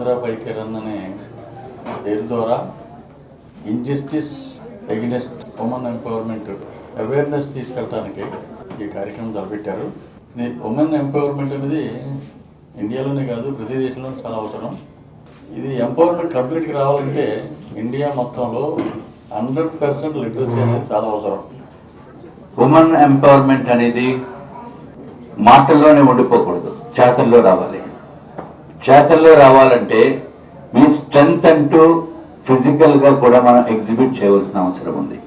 Andhra bike run అనే పేరు ద్వారా injustice against women empowerment awareness తీసుకెళ్ళడానికి ఈ కార్యక్రమం తలపెట్టారు. ఇది ఉమెన్ ఎంపవర్మెంట్ అనేది ఇండియాలోనే కాదు ప్రతి దేశంలో చాలా అవసరం. ఇది ఎంపవర్మెంట్ కంప్లీట్గా రావాలంటే ఇండియా మొత్తంలో 100% లిటరసీ అనేది చాలా అవసరం. ఉమెన్ ఎంపవర్మెంట్ అనేది మాటల్లోనే ఉండిపోకూడదు, చేతల్లో రావాలి. చేతల్లో రావాలంటే మీ స్ట్రెంగ్త్ అంటూ ఫిజికల్గా కూడా మనం ఎగ్జిబిట్ చేయవలసిన అవసరం ఉంది.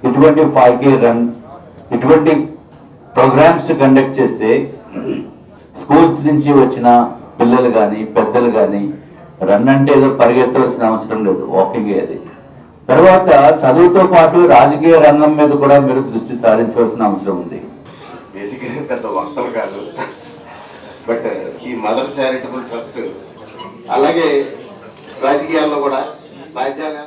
ఇటువంటి 5K రన్, ఇటువంటి ప్రోగ్రామ్స్ కండక్ట్ చేస్తే స్కూల్స్ నుంచి వచ్చిన పిల్లలు కానీ పెద్దలు కానీ రన్ అంటే ఏదో పరిగెత్తవలసిన అవసరం లేదు, వాకింగ్ అది. తర్వాత చదువుతో పాటు రాజకీయ రంగం మీద కూడా మీరు దృష్టి సారించవలసిన అవసరం ఉంది. బేసిక్గా పెద్ద వక్తలు కాదు, బట్ ఈ మదర్ చారిటబుల్ ట్రస్ట్ అలాగే రాజకీయాల్లో కూడా రాజ్యాంగ